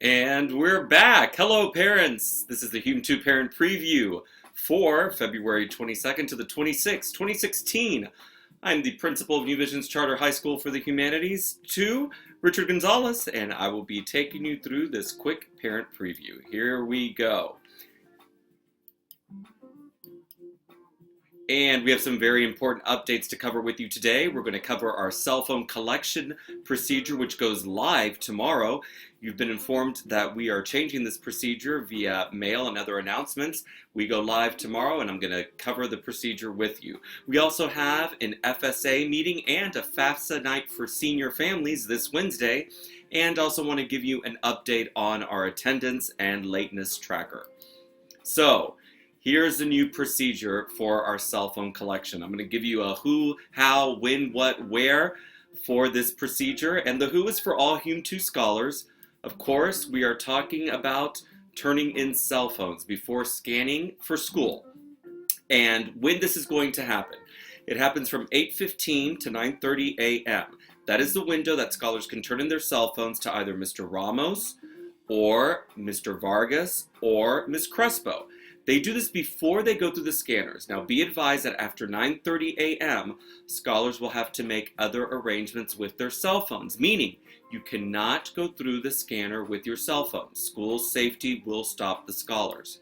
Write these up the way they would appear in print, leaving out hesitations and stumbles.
And we're back. Hello, parents. This is the Hume2 Parent Preview for February 22nd to the 26th, 2016. I'm the principal of New Visions Charter High School for the Humanities 2, Richard Gonzalez, and I will be taking you through this quick parent preview. Here we go. And we have some very important updates to cover with you today. We're going to cover our cell phone collection procedure, which goes live tomorrow. You've been informed that we are changing this procedure via mail and other announcements. We go live tomorrow, and I'm going to cover the procedure with you. We also have an FSA meeting and a FAFSA night for senior families this Wednesday, and also want to give you an update on our attendance and lateness tracker. So, here's the new procedure for our cell phone collection. I'm going to give you a who, how, when, what, where for this procedure. And the who is for all Hume2 scholars. Of course, we are talking about turning in cell phones before scanning for school. And when this is going to happen. It happens from 8:15 to 9:30 a.m. That is the window that scholars can turn in their cell phones to either Mr. Ramos or Mr. Vargas or Ms. Crespo. They do this before they go through the scanners. Now, be advised that after 9:30 a.m., scholars will have to make other arrangements with their cell phones, meaning you cannot go through the scanner with your cell phone. School safety will stop the scholars.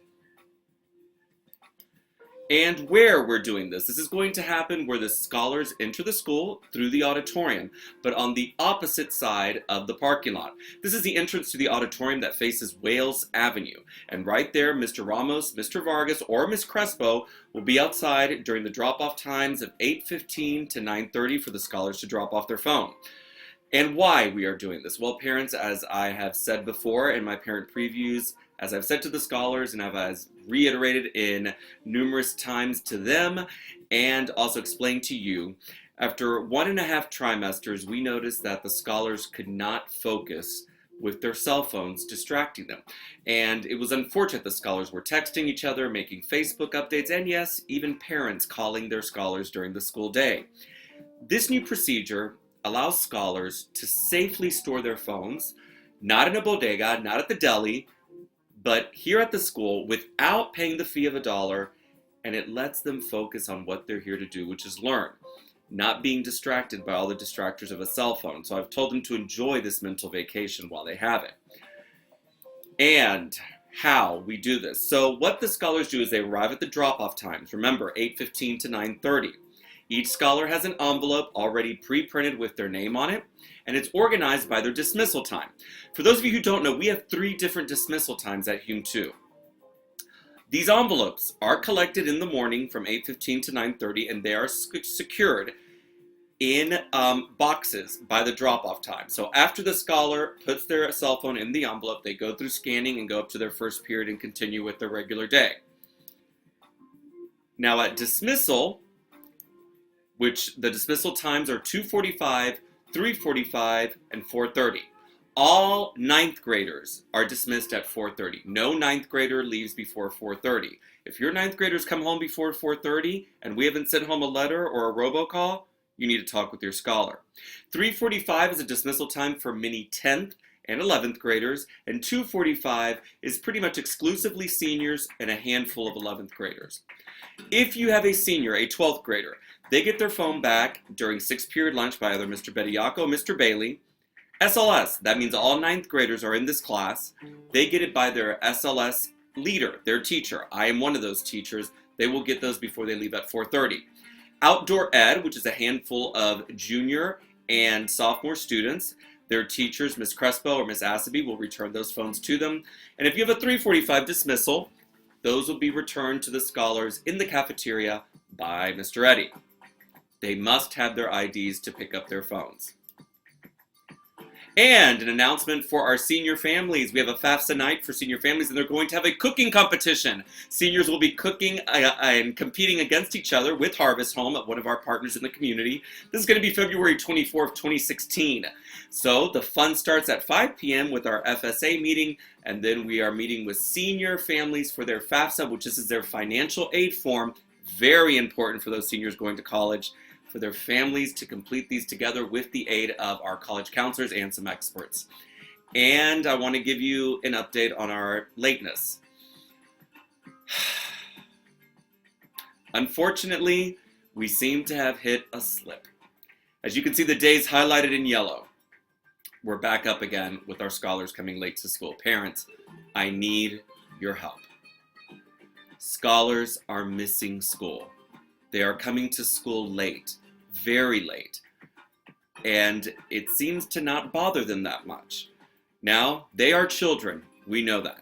And where we're doing this. This is going to happen where the scholars enter the school through the auditorium, but on the opposite side of the parking lot. This is the entrance to the auditorium that faces Wales Avenue. And right there, Mr. Ramos, Mr. Vargas, or Ms. Crespo will be outside during the drop-off times of 8:15 to 9:30 for the scholars to drop off their phone. And why we are doing this? Well, parents, as I have said before in my parent previews, as I've said to the scholars and I've reiterated in numerous times to them and also explained to you, after 1.5 trimesters, we noticed that the scholars could not focus with their cell phones distracting them. And it was unfortunate the scholars were texting each other, making Facebook updates, and yes, even parents calling their scholars during the school day. This new procedure allows scholars to safely store their phones, not in a bodega, not at the deli, but here at the school without paying the fee of $1, and it lets them focus on what they're here to do, which is learn, not being distracted by all the distractors of a cell phone. So I've told them to enjoy this mental vacation while they have it. And how we do this. So what the scholars do is they arrive at the drop-off times. Remember, 8:15 to 9:30. Each scholar has an envelope already pre-printed with their name on it, and it's organized by their dismissal time. For those of you who don't know, we have 3 different dismissal times at Hume2. These envelopes are collected in the morning from 8:15 to 9:30, and they are secured in boxes by the drop-off time. So after the scholar puts their cell phone in the envelope, they go through scanning and go up to their first period and continue with their regular day. Now at dismissal, which the dismissal times are 2:45, 3:45, and 4:30. All 9th graders are dismissed at 4:30. No 9th grader leaves before 4:30. If your 9th graders come home before 4:30 and we haven't sent home a letter or a robocall, you need to talk with your scholar. 3:45 is a dismissal time for many 10th and 11th graders, and 2:45 is pretty much exclusively seniors and a handful of 11th graders. If you have a senior, a 12th grader, they get their phone back during 6th period lunch by either Mr. Bediaco or Mr. Bailey. SLS, that means all 9th graders are in this class. They get it by their SLS leader, their teacher. I am one of those teachers. They will get those before they leave at 4:30. Outdoor Ed, which is a handful of junior and sophomore students, their teachers, Ms. Crespo or Ms. Asaby, will return those phones to them. And if you have a 3:45 dismissal, those will be returned to the scholars in the cafeteria by Mr. Eddy. They must have their IDs to pick up their phones. And an announcement for our senior families. We have a FAFSA night for senior families, and they're going to have a cooking competition. Seniors will be cooking and competing against each other with Harvest Home at one of our partners in the community. This is going to be February 24th, 2016. So the fun starts at 5 p.m. with our FSA meeting, and then we are meeting with senior families for their FAFSA, which is their financial aid form. Very important for those seniors going to college, for their families to complete these together with the aid of our college counselors and some experts. And I want to give you an update on our lateness. Unfortunately, we seem to have hit a slip. As you can see, the days highlighted in yellow. We're back up again with our scholars coming late to school. Parents, I need your help. Scholars are missing school. They are coming to school late, very late, and it seems to not bother them that much. Now, they are children, we know that,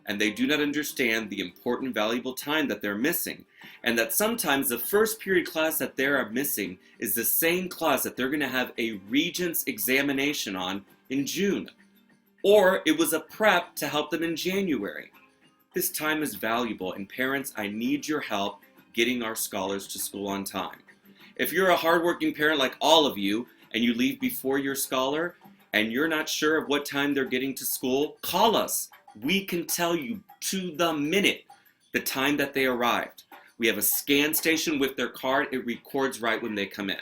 and they do not understand the important, valuable time that they're missing, and that sometimes the first period class that they are missing is the same class that they're going to have a Regents examination on in June, or it was a prep to help them in January. This time is valuable, and parents, I need your help getting our scholars to school on time. If you're a hardworking parent like all of you, and you leave before your scholar, and you're not sure of what time they're getting to school, call us. We can tell you to the minute the time that they arrived. We have a scan station with their card. It records right when they come in.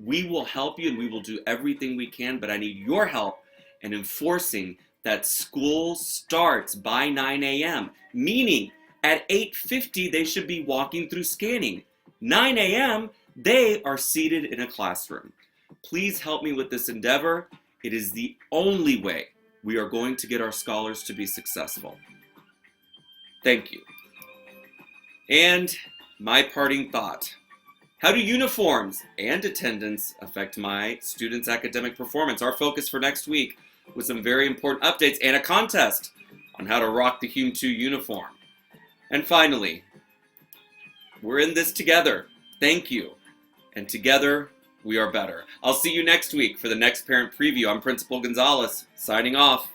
We will help you, and we will do everything we can, but I need your help in enforcing that school starts by 9 a.m., meaning at 8:50 they should be walking through scanning. 9 a.m., they are seated in a classroom. Please help me with this endeavor. It is the only way we are going to get our scholars to be successful. Thank you. And my parting thought. How do uniforms and attendance affect my students' academic performance? Our focus for next week with some very important updates and a contest on how to rock the Hume 2 uniform. And finally, we're in this together. Thank you. And together, we are better. I'll see you next week for the next Parent Preview. I'm Principal Gonzalez, signing off.